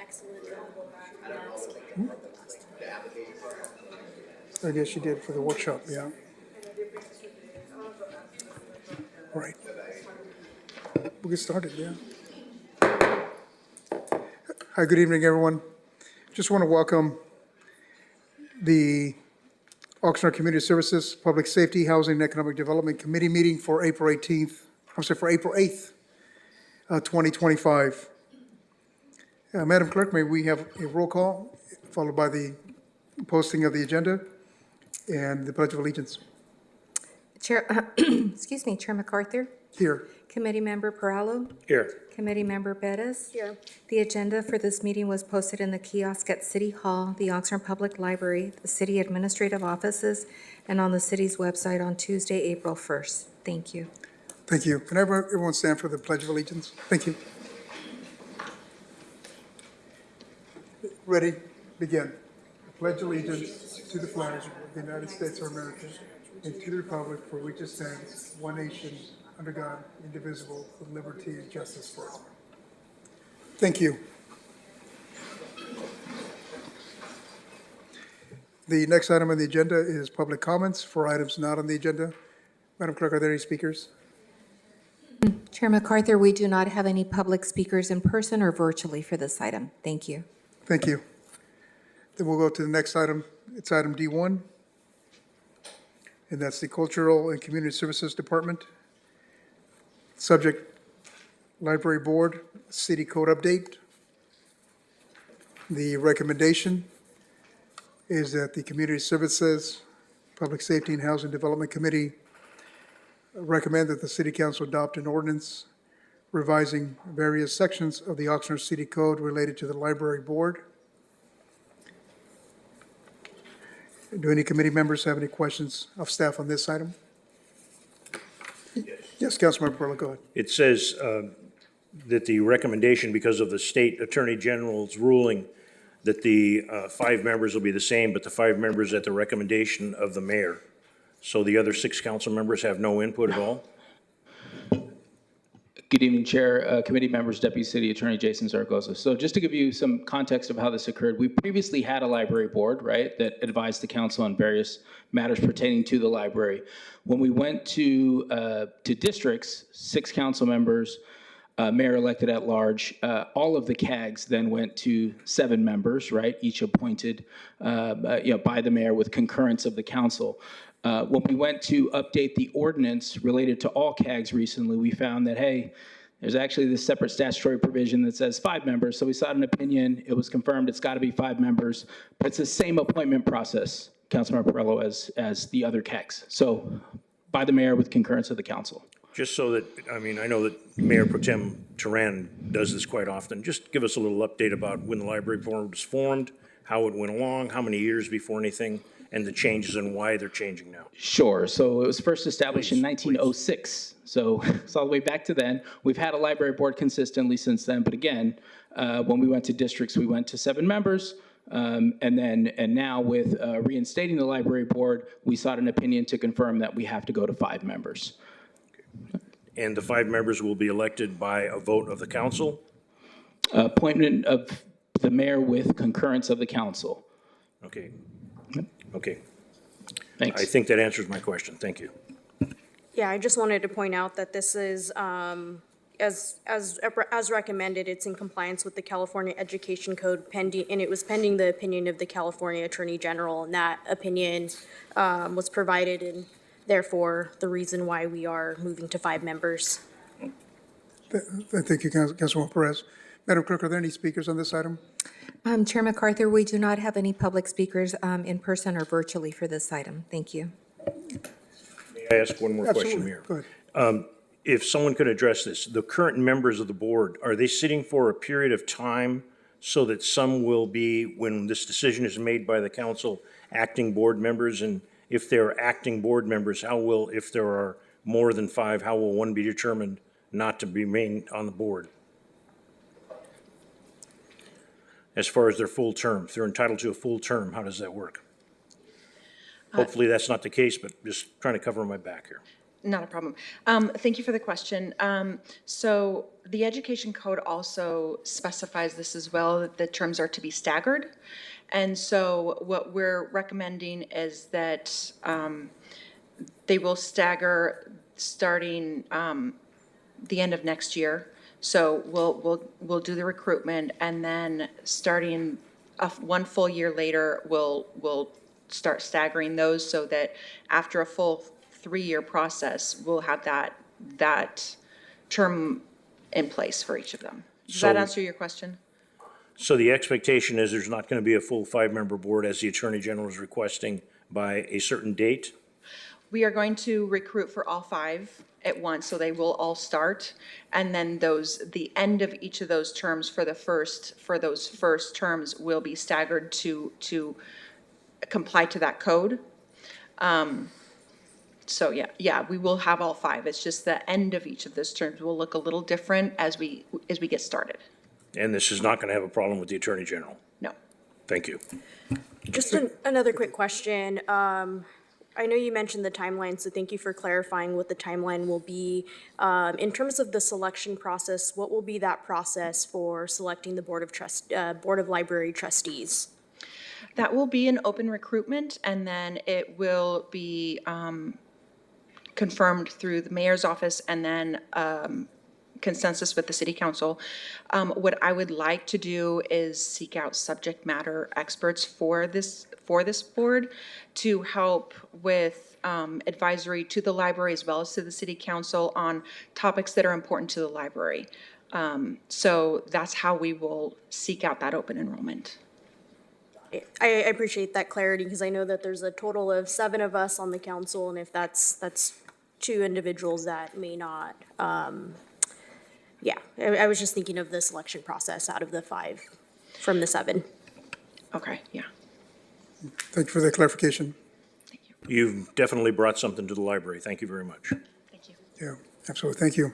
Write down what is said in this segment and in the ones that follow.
excellent job. Yeah, so they could work the last time. I guess you did for the workshop, yeah. Right. We'll get started, yeah. Hi, good evening, everyone. Just want to welcome the Oxnard Community Services, Public Safety, Housing, and Economic Development Committee meeting for April 8th, 2025. Madam Clerk, may we have a roll call, followed by the posting of the agenda and the Pledge of Allegiance. Chair, excuse me, Chair MacArthur, Here. Committee Member Perallo, Here. Committee Member Bettis. Here. The agenda for this meeting was posted in the kiosk at City Hall, the Oxnard Public Library, the city administrative offices, and on the city's website on Tuesday, April 1st. Thank you. Thank you. Can everyone stand for the Pledge of Allegiance? Thank you. Ready? Begin. I pledge allegiance to the flag of the United States of America and to the republic for which it stands, one nation, under God, indivisible, with liberty and justice for all. Thank you. The next item on the agenda is public comments for items not on the agenda. Madam Clerk, are there any speakers? Chair MacArthur, we do not have any public speakers in person or virtually for this item. Thank you. Thank you. Then we'll go to the next item. It's item D1, and that's the Cultural and Community Services Department. Subject, Library Board, City Code Update. The recommendation is that the Community Services, Public Safety and Housing Development Committee recommend that the City Council adopt an ordinance revising various sections of the Oxnard City Code related to the Library Board. Do any committee members have any questions of staff on this item? Yes, Councilmember Perla, go ahead. It says that the recommendation, because of the state attorney general's ruling, that the 5 members will be the same, but the 5 members at the recommendation of the mayor. So the other 6 council members have no input at all? Good evening, Chair, committee members, Deputy City Attorney Jason Zaragoza. So just to give you some context of how this occurred, we previously had a library board, right, that advised the council on various matters pertaining to the library. When we went to districts, 6 council members, mayor elected at large, all of the CAGs then went to 7 members, right, each appointed by the mayor with concurrence of the council. When we went to update the ordinance related to all CAGs recently, we found that, hey, there's actually this separate statutory provision that says 5 members. So we sought an opinion. It was confirmed it's got to be 5 members. But it's the same appointment process, Councilmember Perello, as the other CAGs. So by the mayor with concurrence of the council. Just so that, I mean, I know that Mayor Pro Tem Turan does this quite often. Just give us a little update about when the library board was formed, how it went along, how many years before anything, and the changes and why they're changing now. Sure. So it was first established in 1906. So it's all the way back to then. We've had a library board consistently since then. But again, when we went to districts, we went to 7 members. And now with reinstating the library board, we sought an opinion to confirm that we have to go to 5 members. Okay. And the 5 members will be elected by a vote of the council? Appointment of the mayor with concurrence of the council. Okay. Okay. Thanks. I think that answers my question. Thank you. Yeah, I just wanted to point out that this is, as recommended, it's in compliance with the California Education Code pending, and it was pending the opinion of the California Attorney General, and that opinion was provided, and therefore the reason why we are moving to 5 members. Thank you, Councilwoman Perez. Madam Clerk, are there any speakers on this item? Chair MacArthur, we do not have any public speakers in person or virtually for this item. Thank you. May I ask one more question, Absolutely. Mayor? Go ahead. If someone could address this, the current members of the board, are they sitting for a period of time so that some will be, when this decision is made by the council, acting board members? And if they're acting board members, how will, if there are more than 5, how will one be determined not to remain on the board? As far as their full term, if they're entitled to a full term, how does that work? Hopefully that's not the case, but just trying to cover my back here. Not a problem. Thank you for the question. So the education code also specifies this as well, that the terms are to be staggered. And so what we're recommending is that they will stagger starting the end of next year. So we'll do the recruitment, and then starting one full year later, we'll start staggering those so that after a full 3-year process, we'll have that term in place for each of them. Does that So- answer your question? So the expectation is there's not going to be a full 5-member board as the Attorney General is requesting by a certain date? We are going to recruit for all 5 at once, so they will all start. And then the end of each of those terms for those first terms will be staggered to comply to that code. So yeah, we will have all 5. It's just the end of each of those terms will look a little different as we get started. And this is not going to have a problem with the Attorney General? No. Thank you. Just another quick question. I know you mentioned the timeline, so thank you for clarifying what the timeline will be. In terms of the selection process, what will be that process for selecting the Board of Library Trustees? That will be an open recruitment, and then it will be confirmed through the mayor's office and then consensus with the city council. What I would like to do is seek out subject matter experts for this board to help with advisory to the library as well as to the city council on topics that are important to the library. So that's how we will seek out that open enrollment. I appreciate that clarity because I know that there's a total of 7 of us on the council, and if that's 2 individuals that may not, yeah, I was just thinking of the selection process out of the 5 from the 7. Okay, yeah. Thank you for the clarification. You've definitely brought something to the library. Thank you very much. Thank you. Yeah, absolutely. Thank you.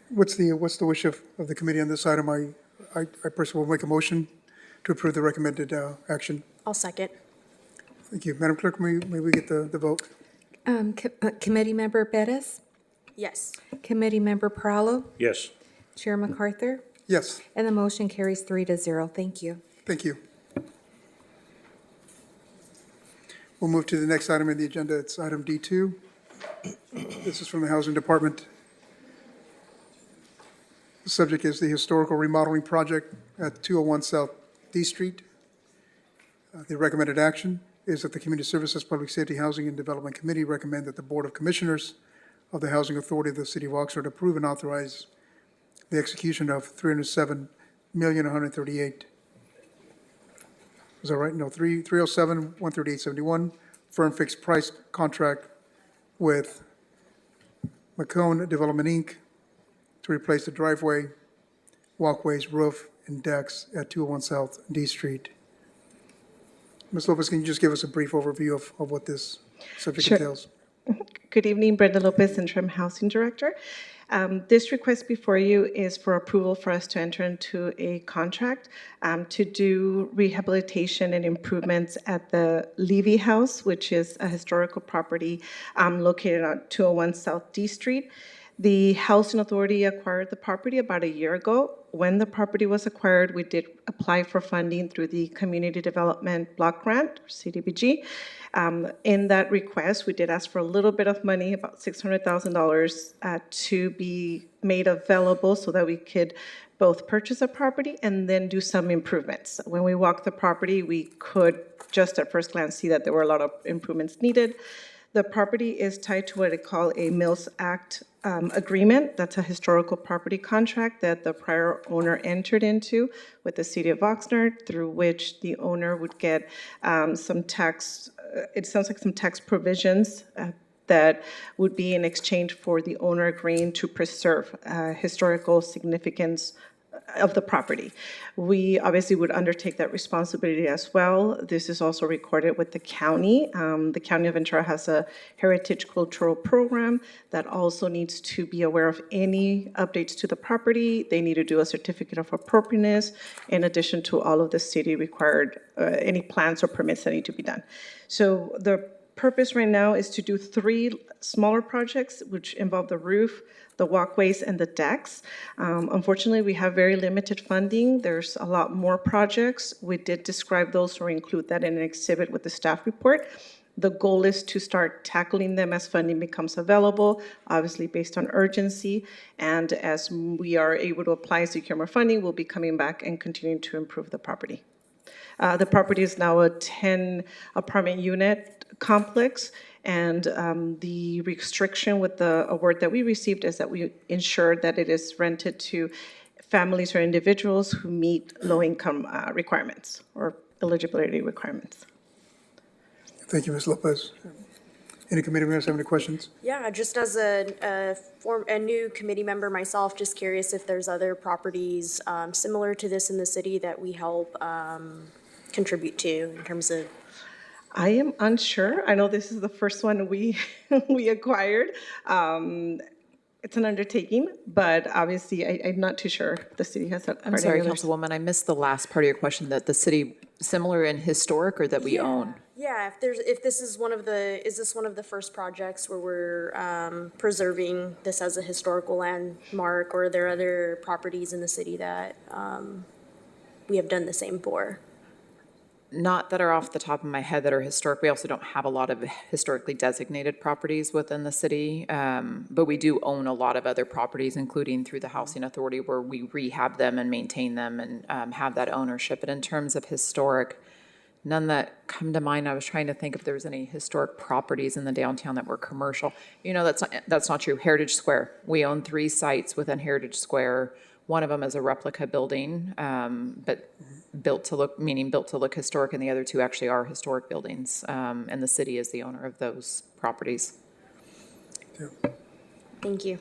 What's the wish of the committee on this item? I personally will make a motion to approve the recommended action. I'll second. Thank you. Madam Clerk, may we get the vote? Committee Member Bettis, Yes. Committee Member Perallo, Yes. Chair MacArthur, Yes, and the motion carries 3-0. Thank you. thank you. We'll move to the next item in the agenda. It's item D2. This is from the Housing Department. The subject is the historical remodeling project at 201 South D Street. The recommended action is that the Community Services, Public Safety, Housing, and Development Committee recommend that the Board of Commissioners of the Housing Authority of the City of Oxnard approve and authorize the execution of $307,138,000. Is that right? No, 307,138.71 firm fixed price contract with McCone Development, Inc. to replace the driveway, walkways, roof, and decks at 201 South D Street. Ms. Lopez, can you just give us a brief overview of what this subject Sure. entails? Good evening, Brenda Lopez, Interim Housing Director. This request before you is for approval for us to enter into a contract to do rehabilitation and improvements at the Levy House, which is a historical property located on 201 South D Street. The Housing Authority acquired the property about a year ago. When the property was acquired, we did apply for funding through the Community Development Block Grant, or CDBG. In that request, we did ask for a little bit of money, about $600,000, to be made available so that we could both purchase a property and then do some improvements. When we walked the property, we could just at first glance see that there were a lot of improvements needed. The property is tied to what I call a Mills Act agreement. That's a historical property contract that the prior owner entered into with the city of Oxnard, through which the owner would get some tax, it sounds like some tax provisions that would be in exchange for the owner agreeing to preserve historical significance of the property. We obviously would undertake that responsibility as well. This is also recorded with the county. The County of Ventura has a heritage cultural program that also needs to be aware of any updates to the property. They need to do a certificate of appropriateness in addition to all of the city required, any plans or permits that need to be done. So the purpose right now is to do 3 smaller projects, which involve the roof, the walkways, and the decks. Unfortunately, we have very limited funding. There's a lot more projects. We did describe those or include that in an exhibit with the staff report. The goal is to start tackling them as funding becomes available, obviously based on urgency. And as we are able to apply and secure more funding, we'll be coming back and continuing to improve the property. The property is now a 10-apartment unit complex, and the restriction with the award that we received is that we ensure that it is rented to families or individuals who meet low-income requirements or eligibility requirements. Thank you, Ms. Lopez. Any committee members have any questions? Yeah, just as a new committee member myself, just curious if there's other properties similar to this in the city that we help contribute to in terms of. I am unsure. I know this is the first one we acquired. It's an undertaking, but obviously I'm not too sure if the city has. I'm sorry, Councilwoman, I missed the last part of your question, that the city, similar in historic or that we own? Yeah, if this is is this one of the first projects where we're preserving this as a historical landmark, or are there other properties in the city that we have done the same for? Not that are off the top of my head that are historic. We also don't have a lot of historically designated properties within the city, but we do own a lot of other properties, including through the Housing Authority, where we rehab them and maintain them and have that ownership. But in terms of historic, none that come to mind. I was trying to think if there was any historic properties in the downtown that were commercial. You know, that's not true. Heritage Square. We own 3 sites within Heritage Square. One of them is a replica building, but built to look historic, and the other 2 actually are historic buildings. And the city is the owner of those properties. Yeah. Thank you.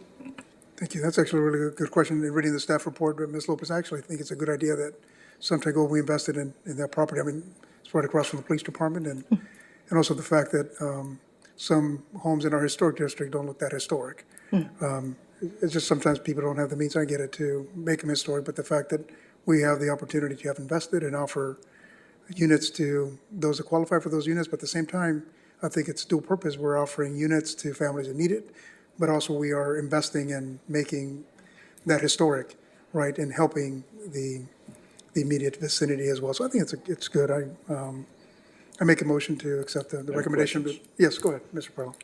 Thank you. That's actually a really good question. In reading the staff report, Ms. Lopez, I actually think it's a good idea that some time ago we invested in that property. I mean, it's right across from the police department, and also the fact that some homes in our historic district don't look that historic. It's just sometimes people don't have the means, I get it, to make them historic, but the fact that we have the opportunity to have invested and offer units to those that qualify for those units, but at the same time, I think it's dual purpose. We're offering units to families that need it, but also we are investing in making that historic, right, and helping the immediate vicinity as well. So I think it's good. I make a motion to accept the recommendation. But yes, go ahead, Mr. Perlo.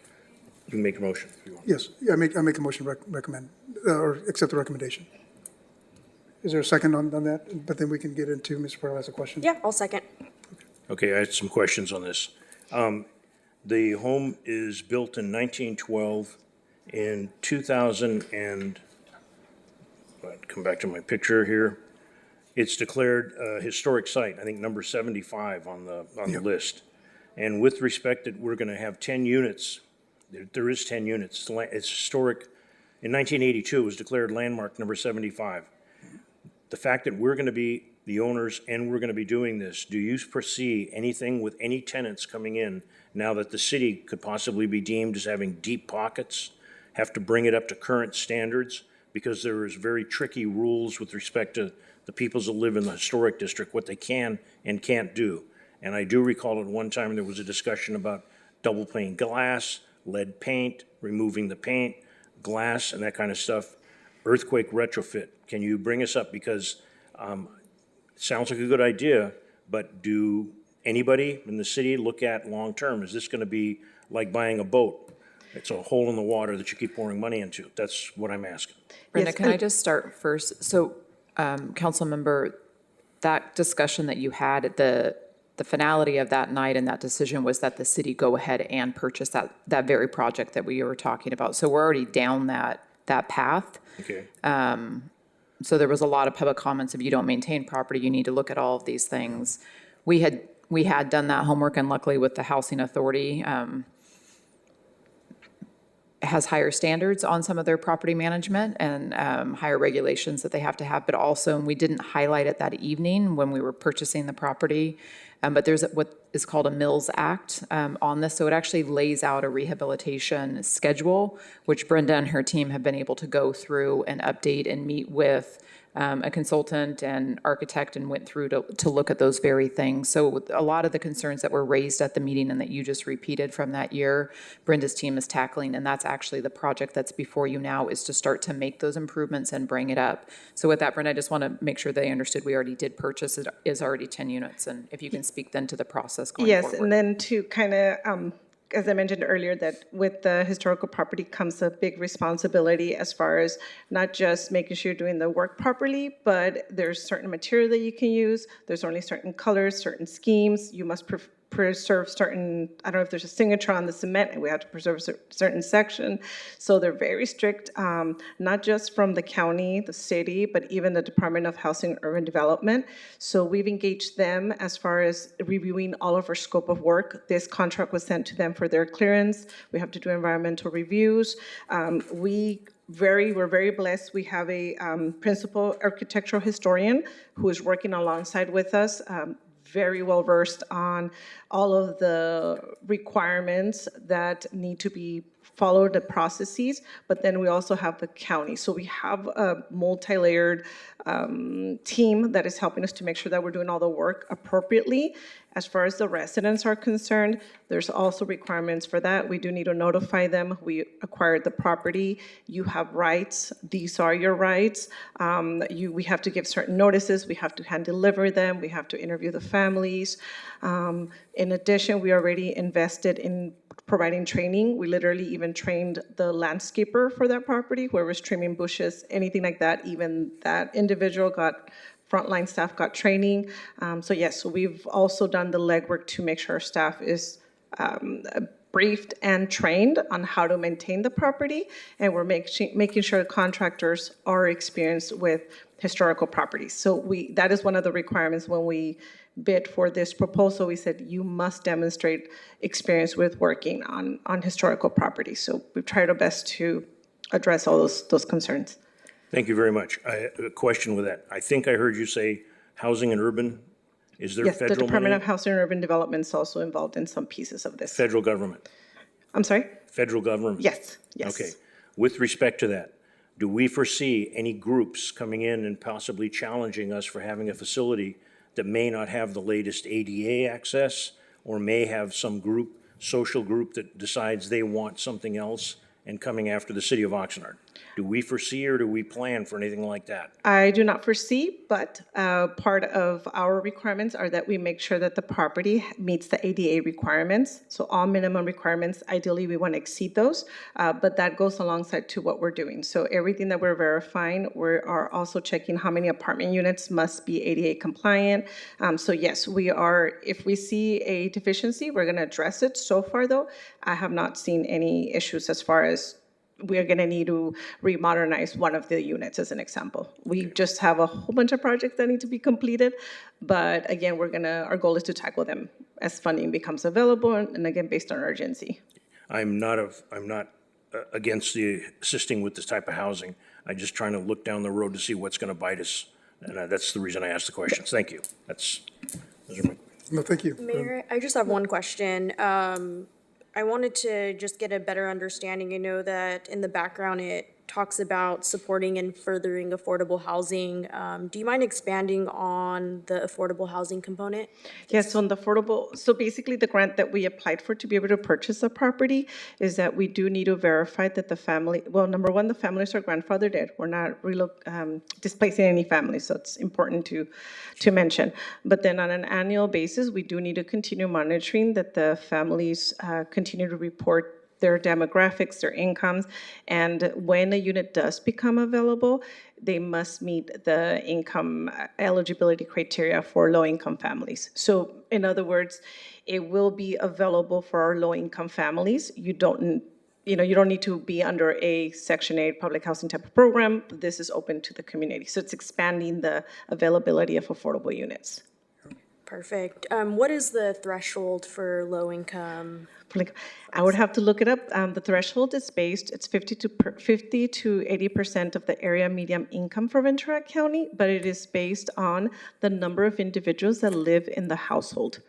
You can make a motion if you want. Yes, yeah, I make a motion to recommend, or accept the recommendation. Is there a second on that? But then we can get into, Mr. Perlo has a question. Yeah, I'll second. Okay, I had some questions on this. The home is built in 1912. In 2000 and, come back to my picture here, it's declared a historic site, I think number 75 on the list. And with respect that we're going to have 10 units, there is 10 units. It's historic. In 1982, it was declared landmark number 75. The fact that we're going to be the owners and we're going to be doing this, do you foresee anything with any tenants coming in now that the city could possibly be deemed as having deep pockets, have to bring it up to current standards? Because there is very tricky rules with respect to the peoples that live in the historic district, what they can and can't do. And I do recall at one time there was a discussion about double pane glass, lead paint, removing the paint, glass, and that kind of stuff. Earthquake retrofit, can you bring us up? Because it sounds like a good idea, but do anybody in the city look at long-term? Is this going to be like buying a boat? It's a hole in the water that you keep pouring money into. That's what I'm asking. Brenda, Yes, can I just start first? So, council member, that discussion that you had at the finality of that night and that decision was that the city go ahead and purchase that very project that we were talking about. So we're already down that path. Okay. So there was a lot of public comments, if you don't maintain property, you need to look at all of these things. We had done that homework, and luckily with the Housing Authority, has higher standards on some of their property management and higher regulations that they have to have, but also, and we didn't highlight it that evening when we were purchasing the property, but there's what is called a Mills Act on this, so it actually lays out a rehabilitation schedule, which Brenda and her team have been able to go through and update and meet with a consultant and architect and went through to look at those very things. So a lot of the concerns that were raised at the meeting and that you just repeated from that year, Brenda's team is tackling, and that's actually the project that's before you now, is to start to make those improvements and bring it up. So with that, Brenda, I just want to make sure they understood we already did purchase, it is already 10 units, and if you can speak then to the process going forward. Yes, and then to kind of, as I mentioned earlier, that with the historical property comes a big responsibility as far as not just making sure you're doing the work properly, but there's certain material that you can use. There's only certain colors, certain schemes. You must preserve certain, I don't know if there's a signature on the cement, and we have to preserve a certain section. So they're very strict, not just from the county, the city, but even the Department of Housing and Urban Development. So we've engaged them as far as reviewing all of our scope of work. This contract was sent to them for their clearance. We have to do environmental reviews. We're very blessed. We have a principal architectural historian who is working alongside with us, very well versed on all of the requirements that need to be followed, the processes, but then we also have the county. So we have a multi-layered team that is helping us to make sure that we're doing all the work appropriately. As far as the residents are concerned, there's also requirements for that. We do need to notify them. We acquired the property. You have rights. These are your rights. We have to give certain notices. We have to hand deliver them. We have to interview the families. In addition, we already invested in providing training. We literally even trained the landscaper for that property, whoever was trimming bushes, anything like that. Even that individual frontline staff got training. So yes, so we've also done the legwork to make sure our staff is briefed and trained on how to maintain the property, and we're making sure contractors are experienced with historical properties. So that is one of the requirements when we bid for this proposal. We said you must demonstrate experience with working on historical properties. So we've tried our best to address all those concerns. Thank you very much. A question with that. I think I heard you say housing and urban. Is there Yes, the federal Department money? of Housing and Urban Development is also involved in some pieces of this. Federal government? I'm sorry? Federal government? Yes. Okay. With respect to that, do we foresee any groups coming in and possibly challenging us for having a facility that may not have the latest ADA access, or may have some social group that decides they want something else and coming after the city of Oxnard? Do we foresee or do we plan for anything like that? I do not foresee, but part of our requirements are that we make sure that the property meets the ADA requirements. So all minimum requirements, ideally we want to exceed those, but that goes alongside to what we're doing. So everything that we're verifying, we are also checking how many apartment units must be ADA compliant. So yes, we are, if we see a deficiency, we're going to address it. So far though, I have not seen any issues as far as we're going to need to remodernize one of the units, as an example. We just have a whole bunch of projects that need to be completed, but again, our goal is to tackle them as funding becomes available, and again, based on urgency. I'm not against the assisting with this type of housing. I'm just trying to look down the road to see what's going to bite us, and that's the reason I asked the questions. Thank you. Those are my. No, thank you. Mayor, I just have one question. I wanted to just get a better understanding. I know that in the background it talks about supporting and furthering affordable housing. Do you mind expanding on the affordable housing component? Yes, on the affordable, so basically the grant that we applied for to be able to purchase a property is that we do need to verify that the family, well, number one, the families are grandfathered in. We're not displacing any families, so it's important to mention. But then on an annual basis, we do need to continue monitoring that the families continue to report their demographics, their incomes, and when a unit does become available, they must meet the income eligibility criteria for low-income families. So in other words, it will be available for our low-income families. You don't need to be under a Section 8 public housing type of program. This is open to the community. So it's expanding the availability of affordable units. Perfect. What is the threshold for low income? I would have to look it up. The threshold is it's 50 to 80% of the area median income for Ventura County, but it is based on the number of individuals that live in the household.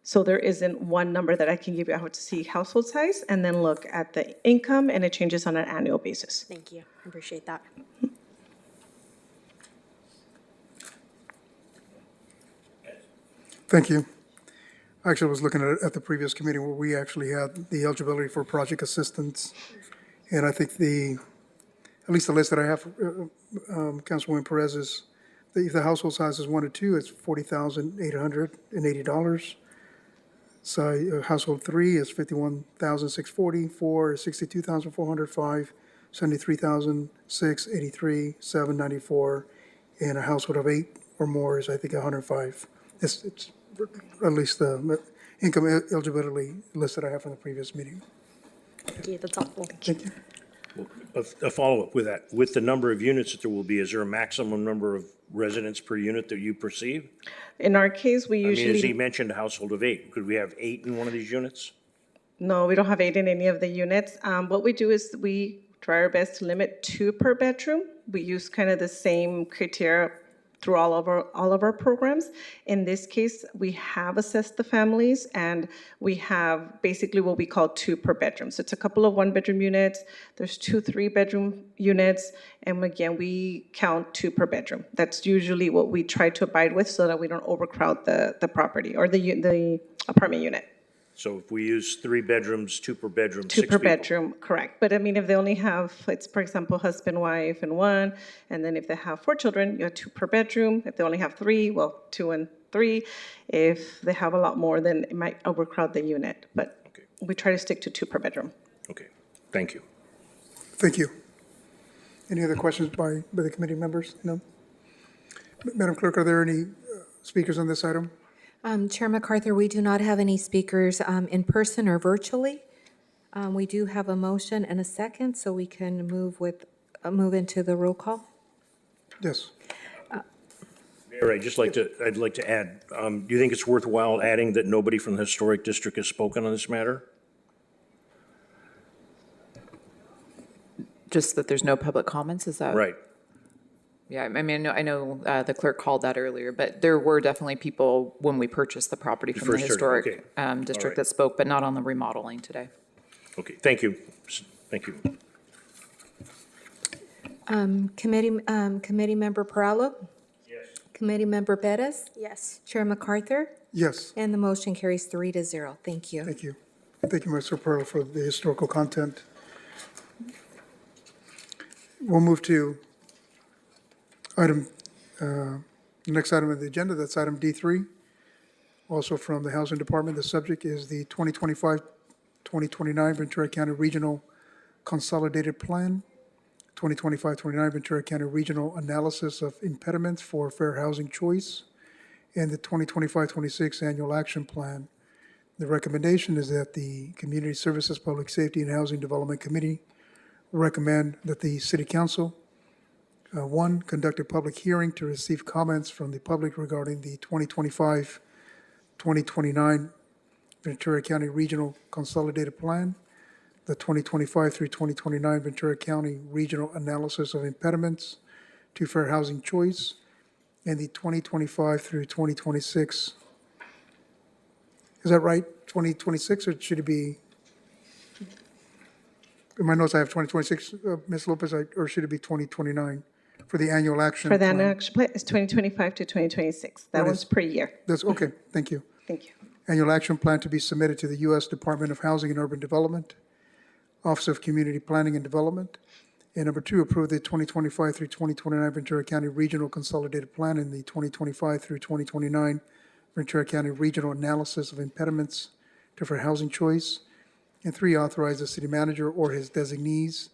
So there isn't one number that I can give you. I have to see household size and then look at the income, and it changes on an annual basis. Thank you. I appreciate that. Thank you. Actually, I was looking at the previous committee where we actually had the eligibility for project assistance. And I think at least the list that I have, Councilwoman Perez, is that if the household size is 1 to 2, it's $40,880. So household 3 is $51,640. 4 is $62,400. 5, $73,683. 7, $94. And a household of 8 or more is, I think, 105. It's at least the income eligibility list that I have from the previous meeting. Thank you, that's helpful. Thank you. A follow-up with that, with the number of units that there will be, is there a maximum number of residents per unit that you perceive? In our case, we I mean, as he usually, mentioned, a household of 8. Could we have 8 in one of these units? no, we don't have 8 in any of the units. What we do is we try our best to limit 2 per bedroom. We use kind of the same criteria through all of our programs. In this case, we have assessed the families, and we have basically what we call 2 per bedroom. So it's a couple of 1-bedroom units, there's 2 3-bedroom units, and again, we count 2 per bedroom. That's usually what we try to abide with so that we don't overcrowd the property or the apartment unit. So if we use 3 bedrooms, 2 per bedroom, 2 6 per people. bedroom, correct. But I mean, if they only have, it's for example, husband, wife, and 1, and then if they have 4 children, you have 2 per bedroom. If they only have 3, well, 2 and 3. If they have a lot more, then it might overcrowd the unit. But Okay. we try to stick to 2 per bedroom. Okay, thank you. Thank you. Any other questions by the committee members? No? Madam Clerk, are there any speakers on this item? Chair MacArthur, we do not have any speakers in person or virtually. We do have a motion and a second, so we can move into the roll call. Yes. Mayor, I'd like to add, do you think it's worthwhile adding that nobody from the historic district has spoken on this matter? Just that there's no public comments, is that? Right. Yeah, I mean, I know the clerk called that earlier, but there were definitely people when we purchased the property from the first heard it, historic okay. All district right. that spoke, but not on the remodeling today. Okay, thank you. Thank you. Committee Member Perallo? Yes. Committee Member Bettis? Yes. Chair MacArthur? Yes. And the motion carries 3-0. Thank you. Thank you. Thank you, Mr. Pearl, for the historical content. We'll move to item, the next item on the agenda, that's item D3. Also from the Housing Department, the subject is the 2025-2029 Ventura County Regional Consolidated Plan, 2025-29 Ventura County Regional Analysis of Impediments for Fair Housing Choice, and the 2025-26 Annual Action Plan. The recommendation is that the Community Services, Public Safety, and Housing Development Committee recommend that the City Council, 1, conduct a public hearing to receive comments from the public regarding the 2025-2029 Ventura County Regional Consolidated Plan, the 2025 through 2029 Ventura County Regional Analysis of Impediments to Fair Housing Choice, and the 2025 through 2026. Is that right, 2026, or should it be? In my notes, I have 2026, Ms. Lopez, or should it be 2029 for the annual action? For the plan? annual action plan, it's 2025 to 2026. That What one's is- per year. That's, okay, thank you. Thank you. Annual action plan to be submitted to the U.S. Department of Housing and Urban Development, Office of Community Planning and Development. And number 2, approve the 2025 through 2029 Ventura County Regional Consolidated Plan and the 2025 through 2029 Ventura County Regional Analysis of Impediments to Fair Housing Choice. And 3, authorize the city manager or his designees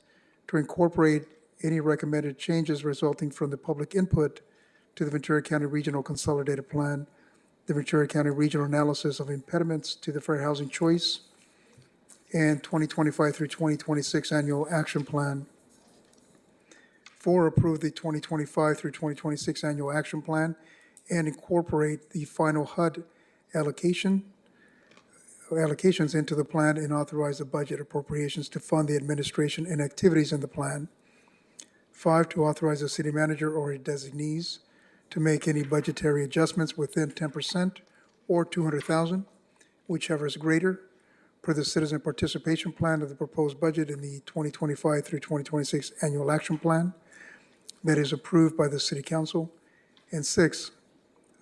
to incorporate any recommended changes resulting from the public input to the Ventura County Regional Consolidated Plan, the Ventura County Regional Analysis of Impediments to the Fair Housing Choice, and 2025 through 2026 Annual Action Plan. 4, approve the 2025 through 2026 Annual Action Plan and incorporate the final HUD allocations into the plan and authorize the budget appropriations to fund the administration and activities in the plan. 5, to authorize the city manager or his designees to make any budgetary adjustments within 10% or $200,000, whichever is greater, per the citizen participation plan of the proposed budget in the 2025 through 2026 Annual Action Plan that is approved by the City Council. And 6,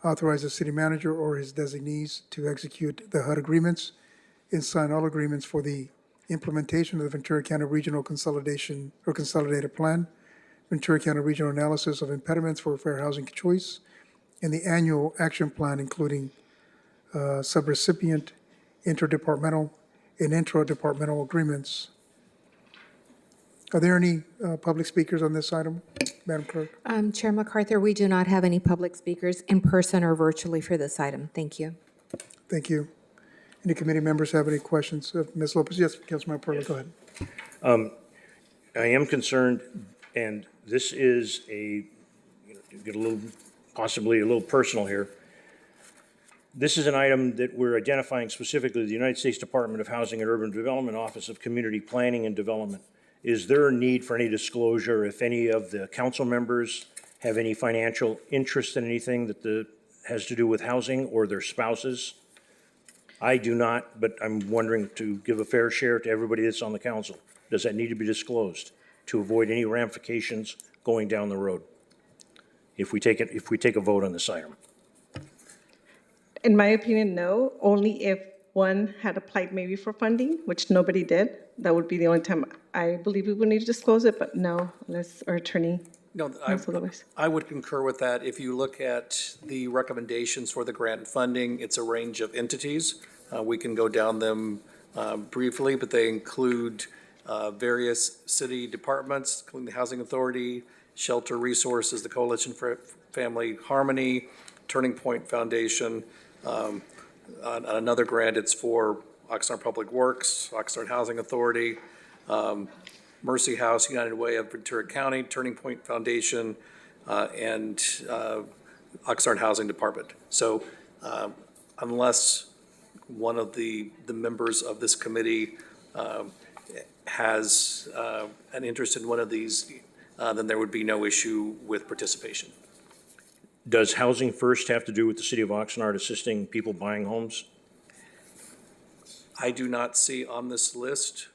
authorize the city manager or his designees to execute the HUD agreements and sign all agreements for the implementation of the Ventura County Regional Consolidation or Consolidated Plan, Ventura County Regional Analysis of Impediments for Fair Housing Choice, and the Annual Action Plan, including subrecipient, interdepartmental, and intra-departmental agreements. Are there any public speakers on this item, Madam Clerk? Chair MacArthur, we do not have any public speakers in person or virtually for this item. Thank you. Thank you. Any committee members have any questions of Ms. Lopez? Yes, Councilmember Perla, go ahead. I am concerned, and this is get a little, possibly a little personal here. This is an item that we're identifying specifically the United States Department of Housing and Urban Development, Office of Community Planning and Development. Is there a need for any disclosure if any of the council members have any financial interest in anything that has to do with housing or their spouses? I do not, but I'm wondering to give a fair share to everybody that's on the council. Does that need to be disclosed to avoid any ramifications going down the road? If we take a vote on this item. In my opinion, no, only if one had applied maybe for funding, which nobody did. That would be the only time I believe we would need to disclose it, but no, unless our attorney No, knows otherwise. I would concur with that. If you look at the recommendations for the grant funding, it's a range of entities. We can go down them briefly, but they include various city departments, including the Housing Authority, Shelter Resources, the Coalition for Family Harmony, Turning Point Foundation. On another grant, it's for Oxnard Public Works, Oxnard Housing Authority, Mercy House, United Way of Ventura County, Turning Point Foundation, and Oxnard Housing Department. So unless one of the members of this committee has an interest in one of these, then there would be no issue with participation. Does Housing First have to do with the city of Oxnard assisting people buying homes? I do not see on this list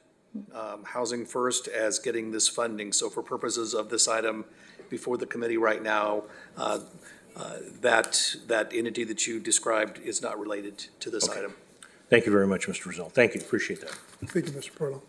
Housing First as getting this funding. So for purposes of this item before the committee right now, that entity that you described is not related to this item. Thank you very much, Mr. Rizal. Thank you, appreciate that. Thank you, Mr. Perla.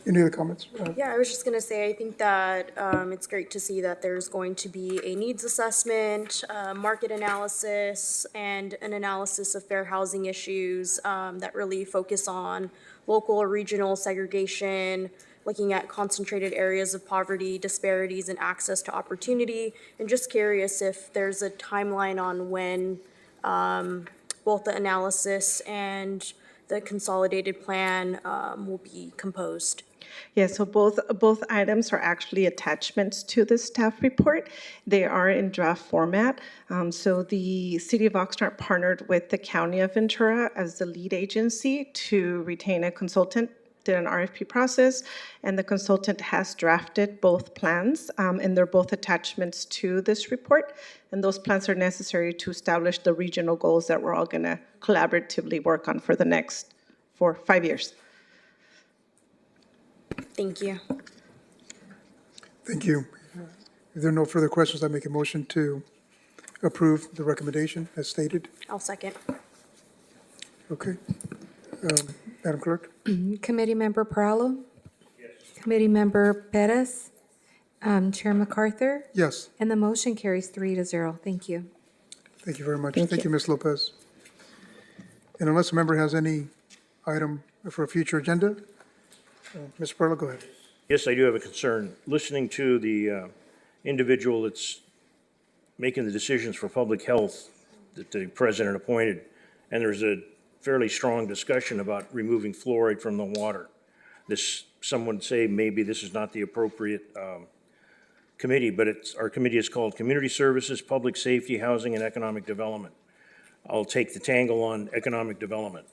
Any other comments? Yeah, I was just gonna say, I think that it's great to see that there's going to be a needs assessment, market analysis, and an analysis of fair housing issues that really focus on local or regional segregation, looking at concentrated areas of poverty, disparities, and access to opportunity. And just curious if there's a timeline on when both the analysis and the consolidated plan will be composed. Yeah, so both items are actually attachments to the staff report. They are in draft format. So the City of Oxnard partnered with the County of Ventura as the lead agency to retain a consultant, did an RFP process, and the consultant has drafted both plans, and they're both attachments to this report. And those plans are necessary to establish the regional goals that we're all gonna collaboratively work on for the next 5 years. Thank you. Thank you. If there are no further questions, I make a motion to approve the recommendation as stated. I'll second. Okay. Madam Clerk? Committee Member Perallo? Yes. Committee Member Perez? Chair MacArthur? Yes. And the motion carries 3-0. Thank you. Thank you very much. Thank Thank you, Ms. Lopez. And unless a member has any item for a future agenda, Mr. Perla, go ahead. Yes, I do have a concern. Listening to the individual that's making the decisions for public health that the president appointed, and there's a fairly strong discussion about removing fluoride from the water. Some would say maybe this is not the appropriate committee, but our committee is called Community Services, Public Safety, Housing, and Economic Development. I'll take the tangle on economic development.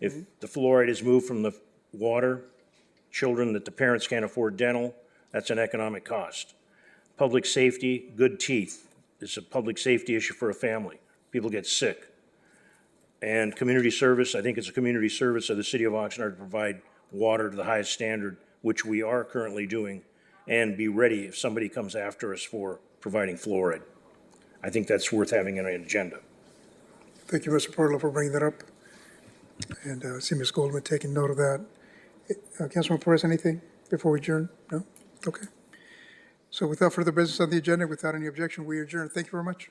If the fluoride is moved from the water, children that the parents can't afford dental, that's an economic cost. Public safety, good teeth is a public safety issue for a family. People get sick. And community service, I think it's a community service of the city of Oxnard to provide water to the highest standard, which we are currently doing, and be ready if somebody comes after us for providing fluoride. I think that's worth having on an agenda. Thank you, Mr. Portillo, for bringing that up. And I see Ms. Goldman taking note of that. Councilman Perez, anything before we adjourn? No? Okay. So without further business on the agenda, without any objection, we adjourn. Thank you very much.